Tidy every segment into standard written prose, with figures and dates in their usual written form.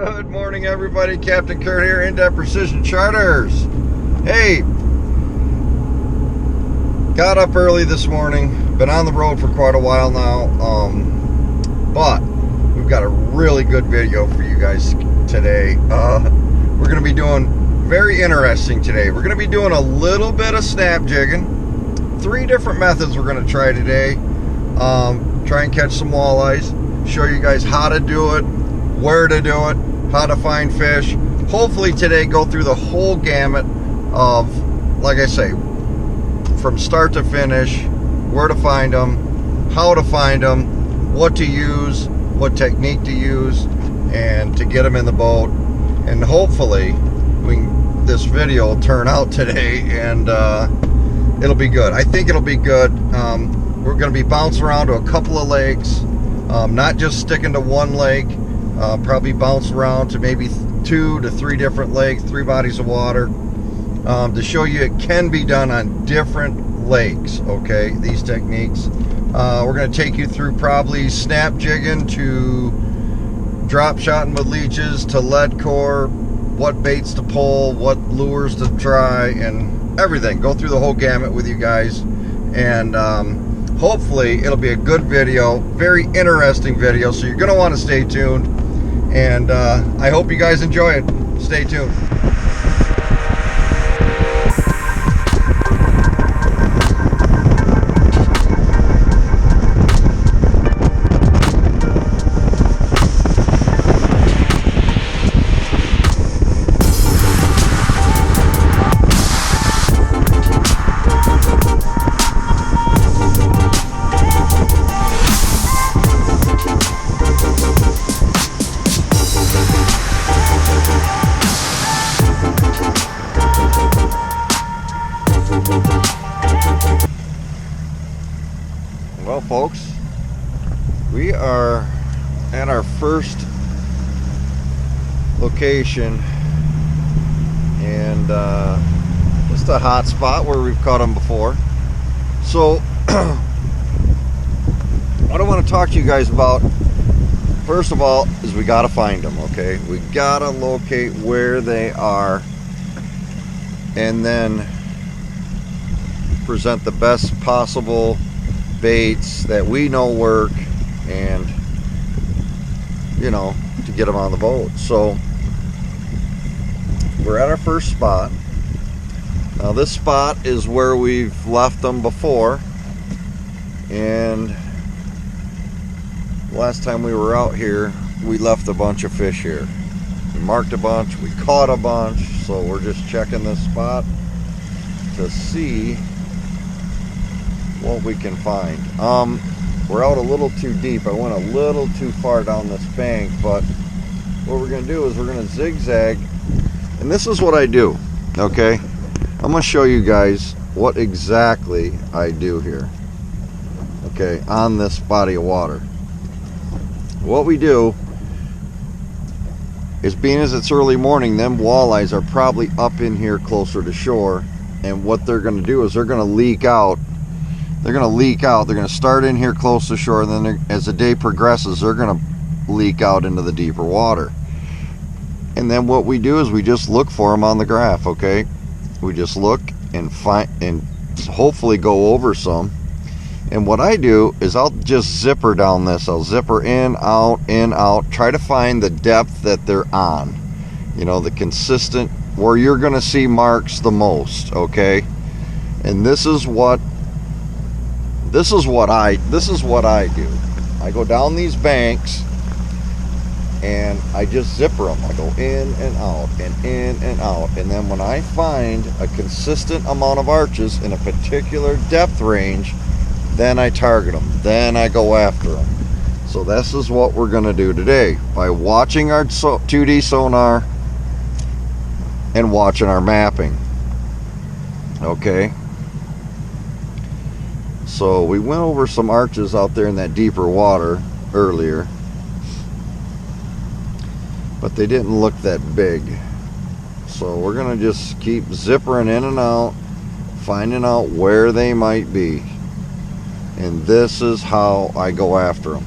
Good morning, everybody. Captain Kurt here, In-Depth Precision Charters. Hey, got up early this morning. Been on the road for quite a while now, but we've got a really good video for you guys today. We're going to be doing very interesting today. We're going to be doing a little bit of snap jigging. 3 different methods we're going to try today. Try and catch some walleyes. Show you guys how to do it, where to do it, how to find fish. Hopefully today go through the whole gamut of, like I say, from start to finish, where to find them, how to find them, what to use, what technique to use, and to get them in the boat. And hopefully this video will turn out today and it'll be good. I think it'll be good. We're going to be bouncing around to a couple of lakes, not just sticking to one lake. Probably bounce around to maybe 2 to 3 different lakes, 3 bodies of water, to show you it can be done on different lakes. Okay, these techniques. We're going to take you through probably snap jigging to drop shotting with leeches to lead core, what baits to pull, what lures to try, and everything. Go through the whole gamut with you guys, and hopefully it'll be a good video, very interesting video, so you're going to want to stay tuned, and I hope you guys enjoy it. Stay tuned. Well, folks, we are at our first location, and just a hot spot where we've caught them before. So what I want to talk to you guys about, first of all, is we got to find them. Okay, we got to locate where they are, and then present the best possible baits that we know work, and you know, to get them on the boat. So we're at our first spot. Now this spot is where we've left them before, and last time we were out here we left a bunch of fish here. We marked a bunch, we caught a bunch, so we're just checking this spot to see what we can find. We're out a little too deep. I went a little too far down this bank, but what we're going to do is we're going to zigzag, and this is what I do. Okay, I'm going to show you guys what exactly I do here. Okay, on this body of water, what we do is, being as it's early morning, them walleyes are probably up in here closer to shore, and what they're going to do is they're going to leak out. They're going to leak out. They're going to start in here close to shore, and then as the day progresses, they're going to leak out into the deeper water. And then what we do is we just look for them on the graph. Okay, we just look and find, and hopefully go over some. And what I do is I'll just zipper down this. I'll zipper in, out, try to find the depth that they're on. You know, the consistent, where you're going to see marks the most. Okay, and this is what I do. I go down these banks and I just zipper them. I go in and out and in and out, and then when I find a consistent amount of arches in a particular depth range, then I target them, then I go after them. So this is what we're going to do today by watching our 2D sonar and watching our mapping. Okay, so we went over some arches out there in that deeper water earlier, but they didn't look that big. So we're gonna just keep zippering in and out, finding out where they might be. And this is how I go after them.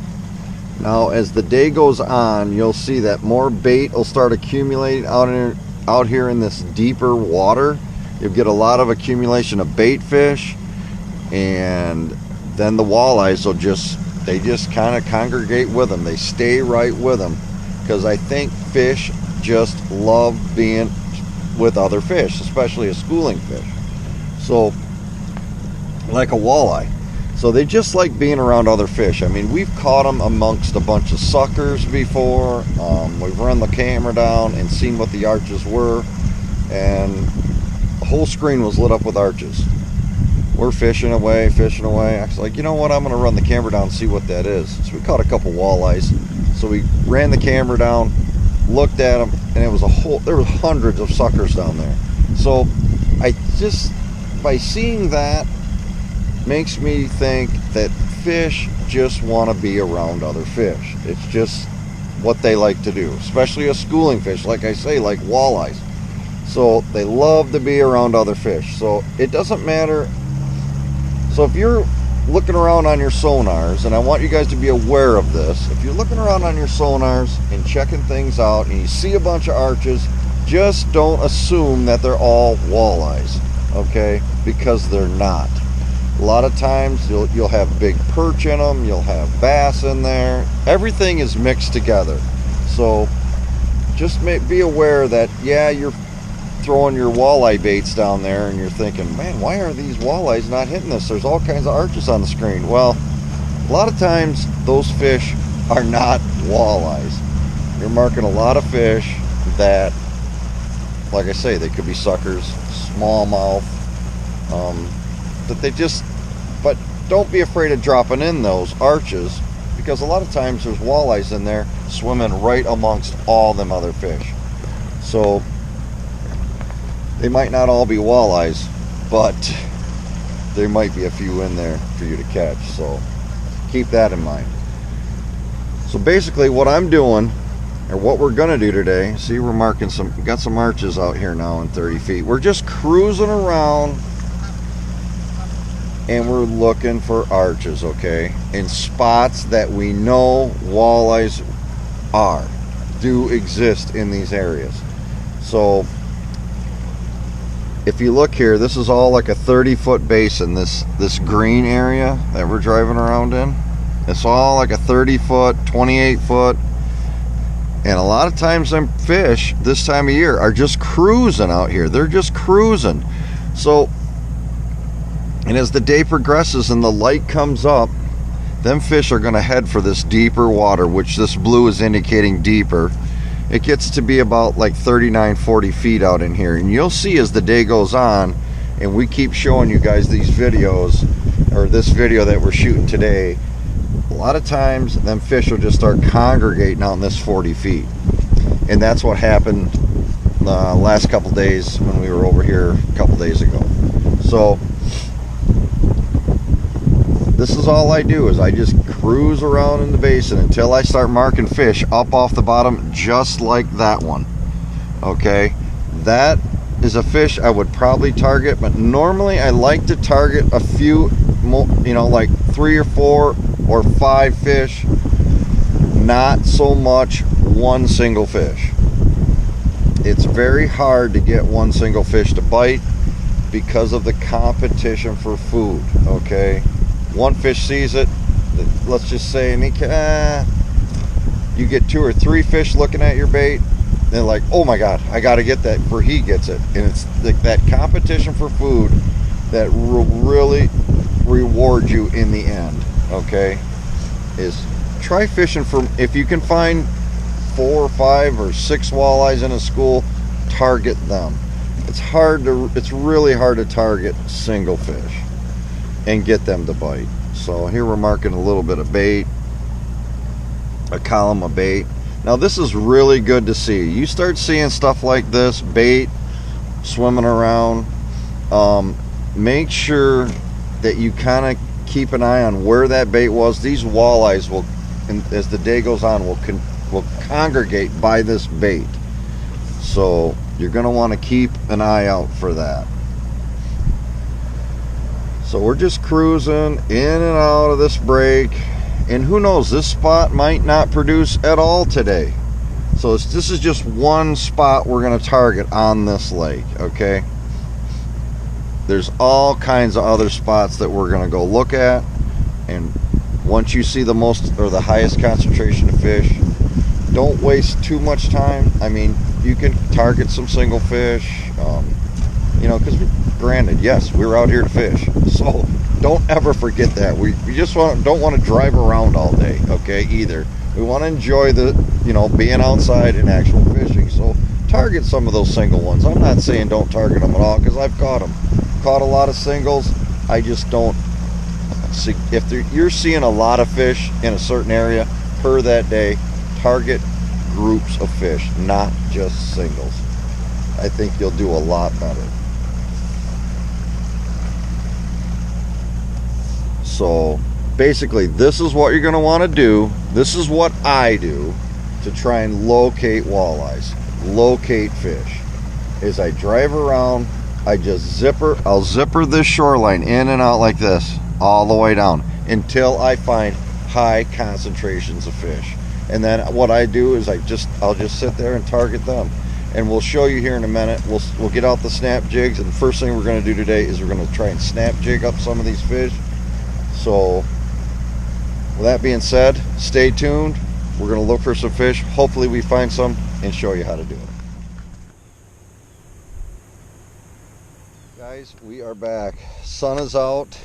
Now as the day goes on, you'll see that more bait will start accumulating out here in this deeper water. You'll get a lot of accumulation of bait fish, and then the walleyes will just kind of congregate with them. They stay right with them, because I think fish just love being with other fish, especially a schooling fish. So like a walleye, so they just like being around other fish. I mean, we've caught them amongst a bunch of suckers before. We've run the camera down and seen what the arches were, and the whole screen was lit up with arches. We're fishing away. I was like, you know what, I'm gonna run the camera down and see what that is. So we caught a couple walleyes. So we ran the camera down, looked at them, and it was there was hundreds of suckers down there. So by seeing that, makes me think that fish just want to be around other fish. It's just what they like to do, especially a schooling fish, like I say, like walleyes. So they love to be around other fish. So it doesn't matter. So if you're looking around on your sonars, and I want you guys to be aware of this, if you're looking around on your sonars and checking things out and you see a bunch of arches, just don't assume that they're all walleyes, okay? Because they're not. A lot of times you'll have big perch in them, you'll have bass in there. Everything is mixed together. So just be aware that, yeah, you're throwing your walleye baits down there and you're thinking, man, why are these walleyes not hitting this? There's all kinds of arches on the screen. Well, a lot of times those fish are not walleyes. You're marking a lot of fish that, like I say, they could be suckers, smallmouth, but don't be afraid of dropping in those arches, because a lot of times there's walleyes in there swimming right amongst all them other fish. So they might not all be walleyes, but there might be a few in there for you to catch. So keep that in mind. So basically what I'm doing, or what we're gonna do today, see, we're marking got some arches out here now in 30 feet. We're just cruising around and we're looking for arches, okay, in spots that we know walleyes do exist in these areas. So if you look here, this is all like a 30-foot basin, this green area that we're driving around in. It's all like a 30-foot, 28-foot, and a lot of times them fish this time of year are just cruising out here. They're just cruising. So, and as the day progresses and the light comes up, them fish are going to head for this deeper water, which this blue is indicating deeper. It gets to be about like 39, 40 feet out in here. And you'll see as the day goes on, and we keep showing you guys these videos, or this video that we're shooting today, a lot of times them fish will just start congregating out in this 40 feet. And that's what happened the last couple days when we were over here a couple days ago. So this is all I do, is I just cruise around in the basin until I start marking fish up off the bottom, just like that one. Okay, that is a fish I would probably target, but normally I like to target a few more, you know, like 3 or 4 or 5 fish, not so much one single fish. It's very hard to get one single fish to bite because of the competition for food, okay? One fish sees it, let's just say, and you get 2 or 3 fish looking at your bait, and they're like, oh my god, I gotta get that before he gets it. And it's that competition for food that will really reward you in the end, okay? Is try fishing for, if you can find 4 or 5 or 6 walleyes in a school, target them. It's really hard to target single fish and get them to bite. So here we're marking a little bit of bait, a column of bait. Now this is really good to see. You start seeing stuff like this, bait swimming around, make sure that you kind of keep an eye on where that bait was. These walleyes will, as the day goes on, will congregate by this bait. So you're going to want to keep an eye out for that. So we're just cruising in and out of this break, And who knows, this spot might not produce at all today. So this is just one spot we're going to target on this lake, okay? There's all kinds of other spots that we're going to go look at, and once you see the most or the highest concentration of fish, don't waste too much time. I mean, you can target some single fish, you know, because granted, yes, we were out here to fish, so don't ever forget that. We just don't want to drive around all day, okay, either. We want to enjoy the, you know, being outside and actual fishing. So target some of those single ones. I'm not saying don't target them at all, because I've caught them. Caught a lot of singles. I just don't see, if you're seeing a lot of fish in a certain area per that day, target groups of fish, not just singles. I think you'll do a lot better. So basically, this is what you're going to want to do. This is what I do to try and locate walleyes, locate fish. Is I drive around, I just I'll zipper this shoreline in and out like this all the way down until I find high concentrations of fish. And then what I do is I'll just sit there and target them. And we'll show you here in a minute. We'll get out the snap jigs, and the first thing we're going to do today is we're going to try and snap jig up some of these fish. So with that being said, stay tuned. We're going to look for some fish. Hopefully we find some and show you how to do it. Guys, we are back. Sun is out,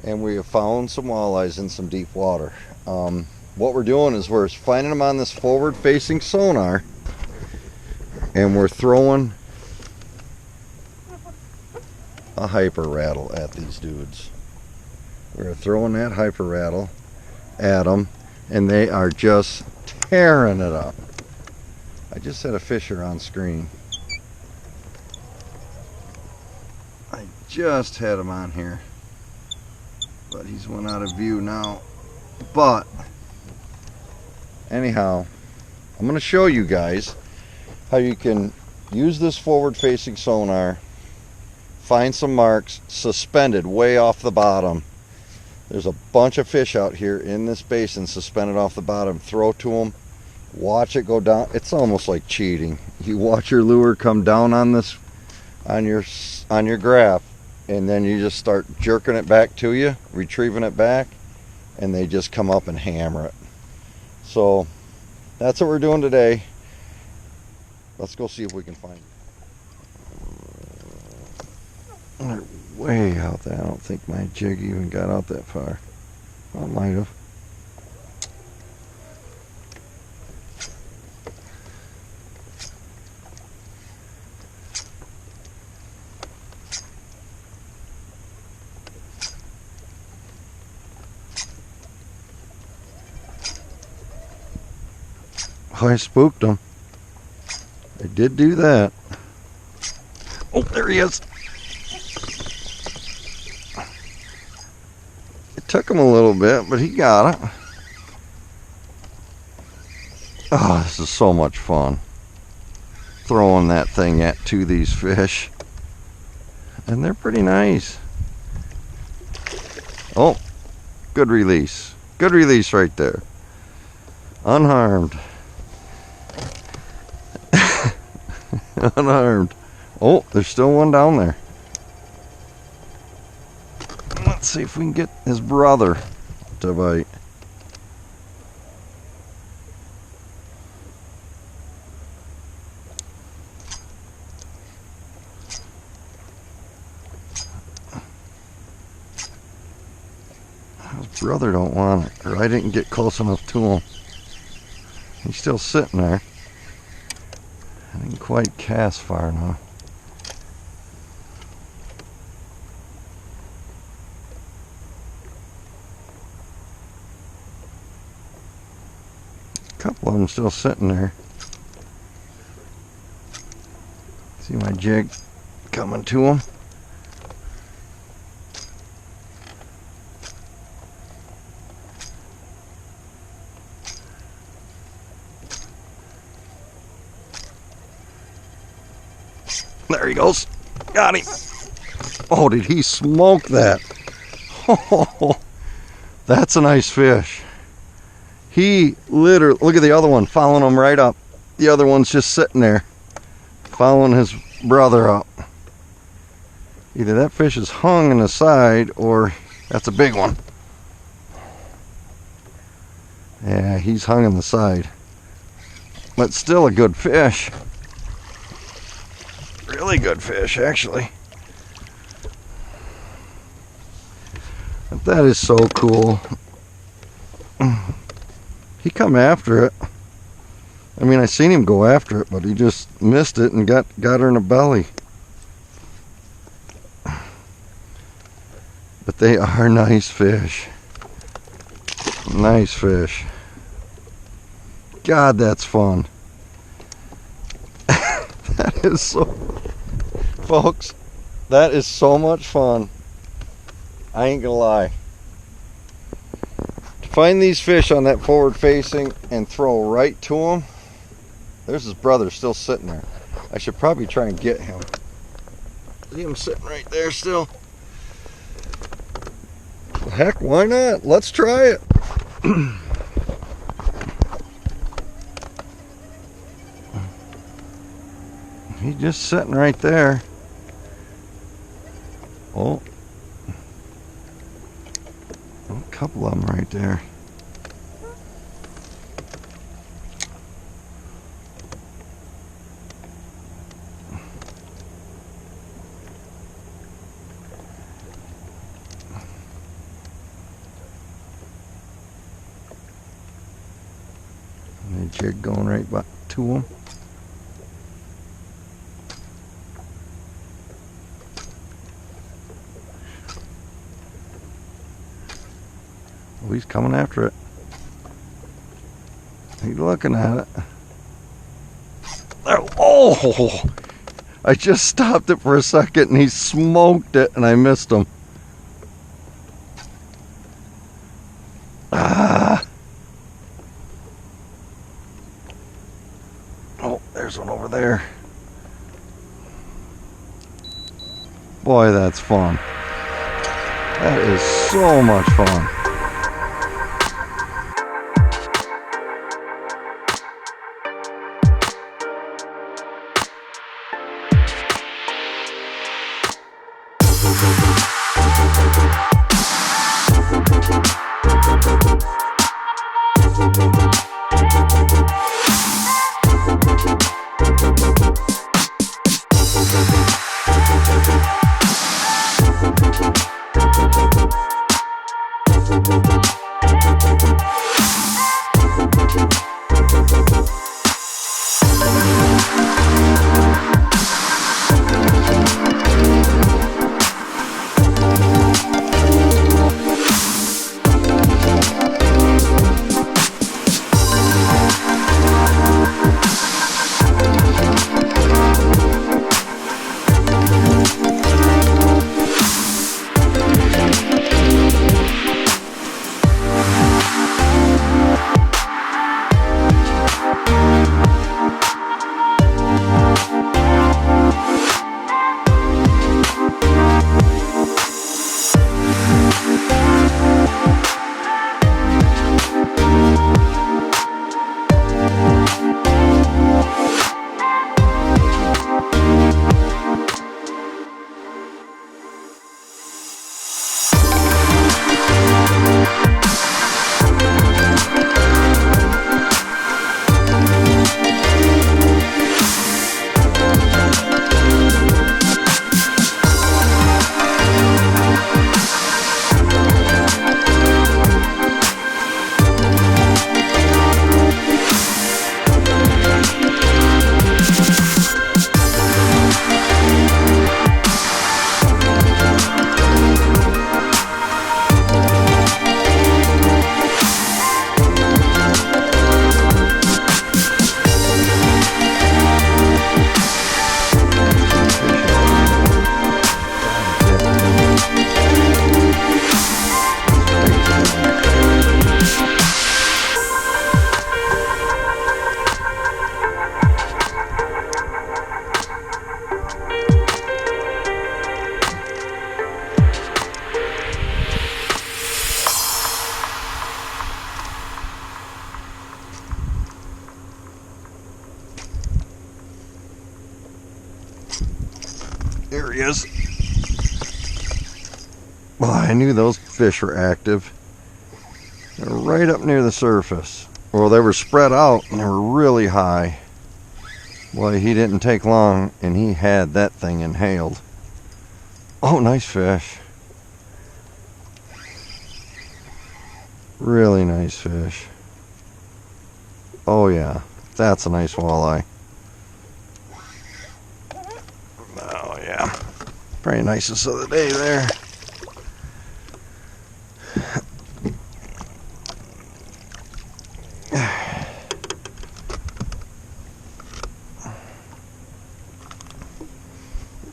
and we have found some walleyes in some deep water. What we're doing is we're finding them on this forward facing sonar, and we're throwing a hyper rattle at these dudes. We're throwing that hyper rattle at them, and they are just tearing it up. I just had a fisher on screen. I just had him on here, but he's went out of view now. But anyhow, I'm going to show you guys how you can use this forward facing sonar, find some marks suspended way off the bottom. There's a bunch of fish out here in this basin suspended off the bottom. Throw to them, watch it go down. It's almost like cheating. You watch your lure come down on this, on your graph, and then you just start jerking it back to you, retrieving it back, and they just come up and hammer it. So that's what we're doing today. Let's go see if we can find it. They're way out there. I don't think my jig even got out that far. Well, it might have. Oh, I spooked them. I did do that. Oh, there he is. It took him a little bit, but he got it. Oh, this is so much fun. Throwing that thing to these fish. And they're pretty nice. Oh, good release. Good release right there. Unharmed. Unarmed. Oh, there's still one down there. Let's see if we can get his brother to bite. His brother don't want it, or I didn't get close enough to him. He's still sitting there. I didn't quite cast far enough. A couple of them still sitting there. See my jig coming to them. There he goes. Got him. Oh, did he smoke that? Oh, That's a nice fish. He literally, look at the other one following him right up. The other one's just sitting there following his brother up. Either that fish is hung in the side or that's a big one. Yeah, he's hung in the side. But still a good fish. Really good fish, actually. But that is so cool. He come after it. I mean, I seen him go after it, but he just missed it and got her in the belly. But they are nice fish. Nice fish. God, that's fun. That is so... Folks, that is so much fun. I ain't gonna lie. To find these fish on that forward facing and throw right to them. There's his brother still sitting there. I should probably try and get him. See him sitting right there still. Heck, why not? Let's try it. He's just sitting right there. Oh. A couple of them right there. And a jig going right back to them. Oh, he's coming after it. He's looking at it. Oh! I just stopped it for a second and he smoked it and I missed him. Ah! Oh, there's one over there. Boy, that's fun. That is so much fun. There he is. Well, I knew those fish were active. They're right up near the surface. Well, they were spread out and they were really high. Boy, he didn't take long and he had that thing inhaled. Oh, nice fish. Really nice fish. Oh yeah, that's a nice walleye. Oh yeah, probably nicest of the day there.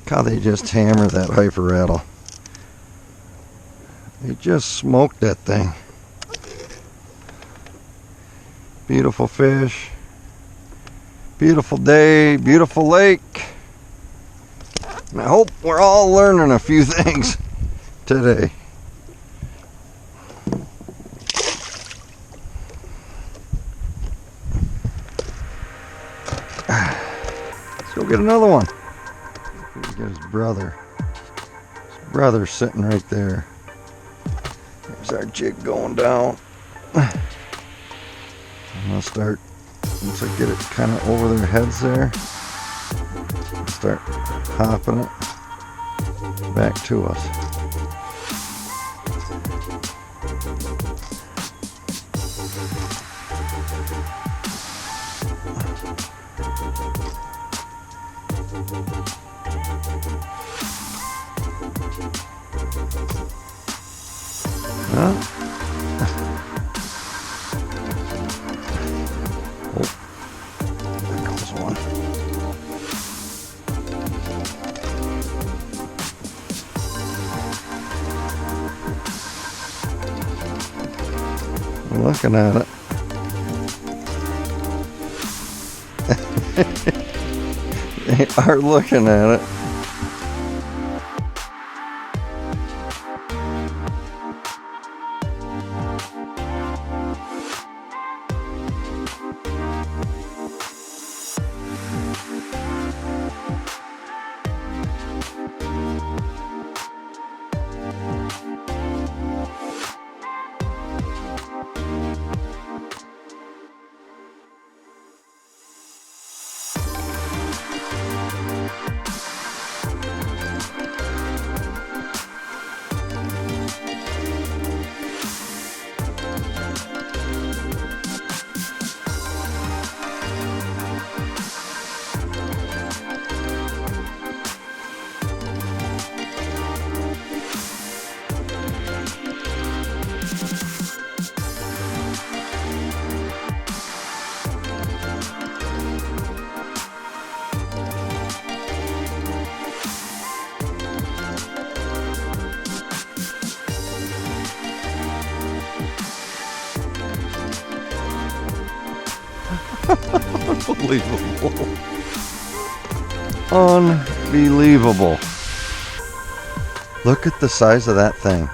How they just hammer that hyper rattle. They just smoked that thing. Beautiful fish. Beautiful day. Beautiful lake. And I hope we're all learning a few things today. Let's go get another one. Get his brother. His brother's sitting right there. There's our jig going down. I'm gonna start, once I get it kind of over their heads there, start hopping it back to us. Oh, there goes one. I'm looking at it. They are looking at it. Unbelievable. Unbelievable. Look at the size of that thing.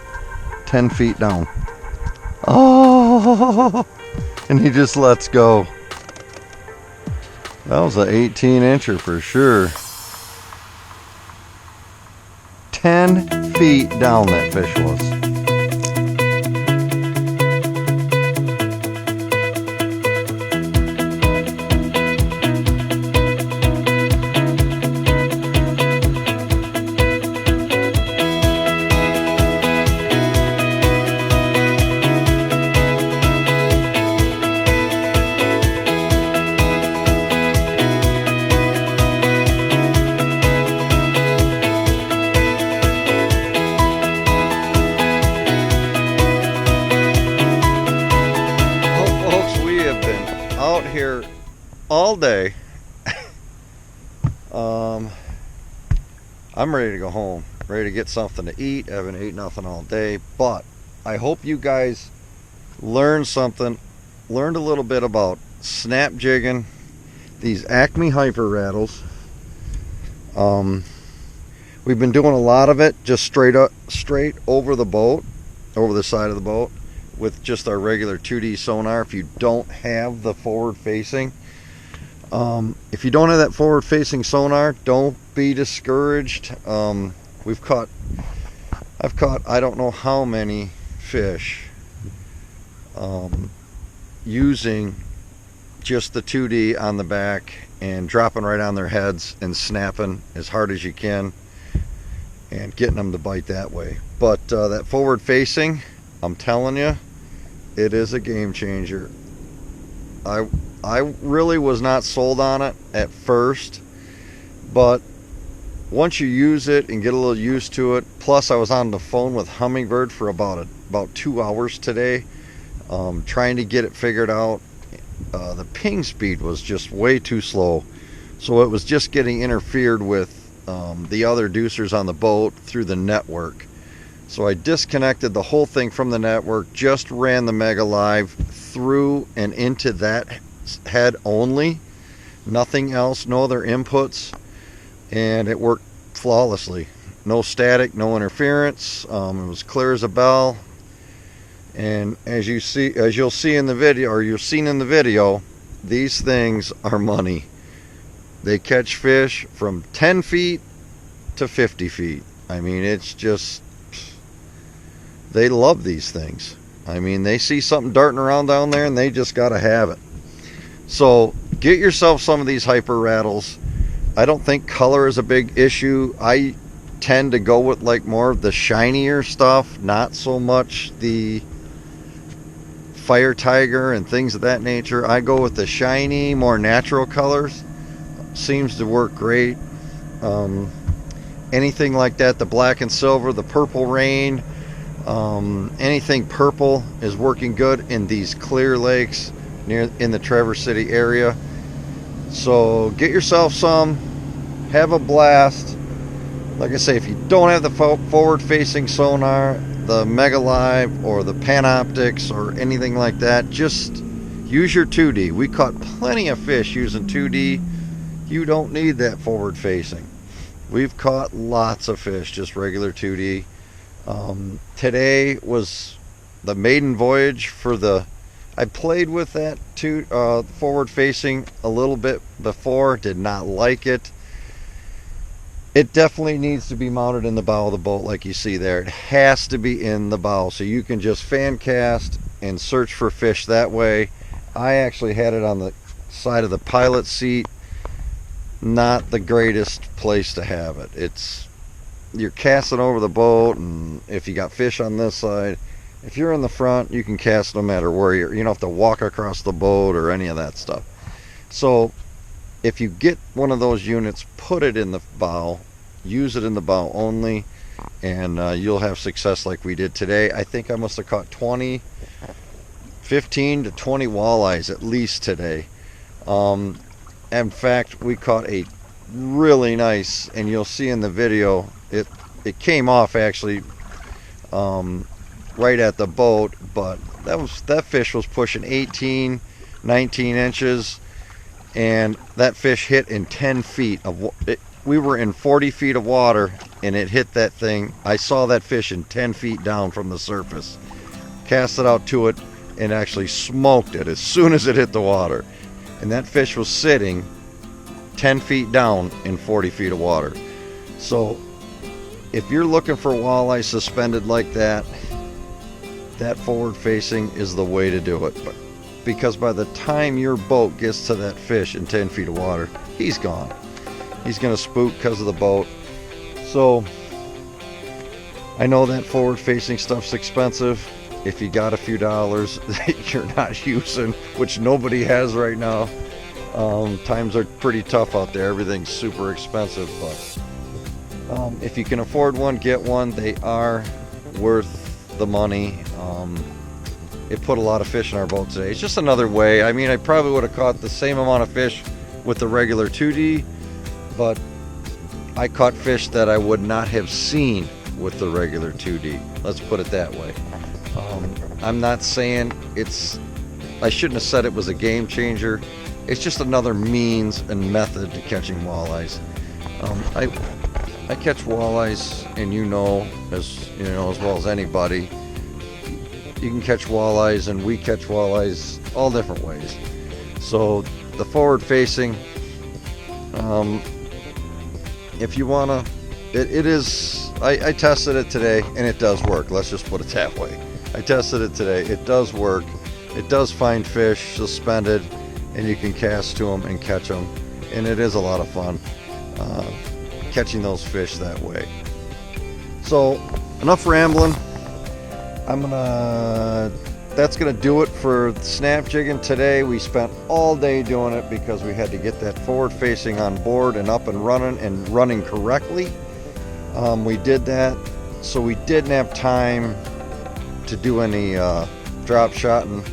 10 feet down. Oh, and he just lets go. That was an 18-incher for sure. 10 feet down that fish was. Here all day. I'm ready to go home, ready to get something to eat. I haven't ate nothing all day, but I hope you guys learned something, learned a little bit about snap jigging, these Acme hyper rattles. We've been doing a lot of it just straight over the boat, over the side of the boat, with just our regular 2D sonar if you don't have the forward facing. If you don't have that forward facing sonar, don't be discouraged. I've caught I don't know how many fish using just the 2D on the back and dropping right on their heads and snapping as hard as you can and getting them to bite that way. But that forward facing, I'm telling you, it is a game changer. I really was not sold on it at first, but once you use it and get a little used to it, plus I was on the phone with Humminbird for about 2 hours today, trying to get it figured out. The ping speed was just way too slow, so it was just getting interfered with the other deucers on the boat through the network. So I disconnected the whole thing from the network, just ran the Mega Live through and into that head only, nothing else, no other inputs, and it worked flawlessly. No static, no interference. It was clear as a bell. And as you'll see in the video, or you've seen in the video, these things are money. They catch fish from 10 feet to 50 feet. I mean, it's just, they love these things. I mean, they see something darting around down there and they just gotta have it. So get yourself some of these hyper rattles. I don't think color is a big issue. I tend to go with like more of the shinier stuff, not so much the fire tiger and things of that nature. I go with the shiny, more natural colors. Seems to work great. Anything like that, the black and silver, the purple rain, anything purple is working good in these clear lakes in the Traverse City area. So get yourself some, have a blast. Like I say, if you don't have the forward facing sonar, the Mega Live or the Panoptics or anything like that, just use your 2D. We caught plenty of fish using 2D. You don't need that forward facing. We've caught lots of fish just regular 2D. Today was the maiden voyage for the, I played with that forward facing a little bit before, did not like it. It definitely needs to be mounted in the bow of the boat like you see there. It has to be in the bow so you can just fan cast and search for fish that way. I actually had it on the side of the pilot seat. Not the greatest place to have it. You're casting over the boat, and if you got fish on this side, if you're in the front, you can cast no matter where you don't have to walk across the boat or any of that stuff. So if you get one of those units, put it in the bow, use it in the bow only, and you'll have success like we did today. I think I must have caught 15 to 20 walleyes at least today. In fact, we caught a really nice, and you'll see in the video, it came off actually right at the boat, but that fish was pushing 18, 19 inches, and that fish hit in 10 feet of we were in 40 feet of water, and it hit that thing. I saw that fish in 10 feet down from the surface. Cast it out to it and actually smoked it as soon as it hit the water. And that fish was sitting 10 feet down in 40 feet of water. So if you're looking for walleye suspended like that, that forward facing is the way to do it. Because by the time your boat gets to that fish in 10 feet of water, he's gone. He's gonna spook because of the boat. So I know that forward facing stuff's expensive. If you got a few dollars that you're not using, which nobody has right now, times are pretty tough out there. Everything's super expensive, but if you can afford one, get one. They are worth the money. It put a lot of fish in our boat today. It's just another way. I mean, I probably would have caught the same amount of fish with the regular 2D, but I caught fish that I would not have seen with the regular 2D. Let's put it that way. I'm not saying I shouldn't have said it was a game changer. It's just another means and method to catching walleyes. I catch walleyes, and as well as anybody, you can catch walleyes, and we catch walleyes all different ways. So the forward facing, if you wanna, it is, I tested it today and it does work. Let's just put it that way. I tested it today. It does work. It does find fish suspended, and you can cast to them and catch them, and it is a lot of fun catching those fish that way. So enough rambling. That's gonna do it for snap jigging today. We spent all day doing it because we had to get that forward facing on board and up and running correctly. We did that, so we didn't have time to do any drop shotting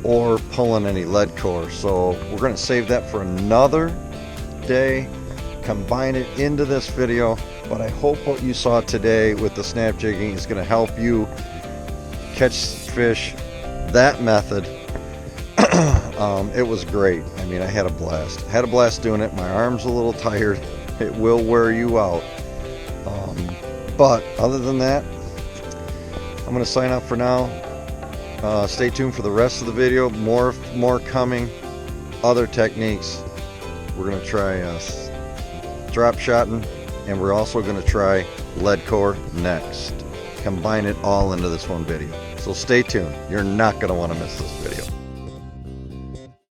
or pulling any lead core. So we're gonna save that for another day, combine it into this video. But I hope what you saw today with the snap jigging is gonna help you catch fish that method. It was great. I mean, I had a blast doing it. My arm's a little tired. It will wear you out, but other than that, I'm gonna sign off for now. Stay tuned for the rest of the video. More coming, other techniques. We're gonna try drop shotting, and we're also gonna try lead core next. Combine it all into this one video. So stay tuned. You're not going to want to miss this video.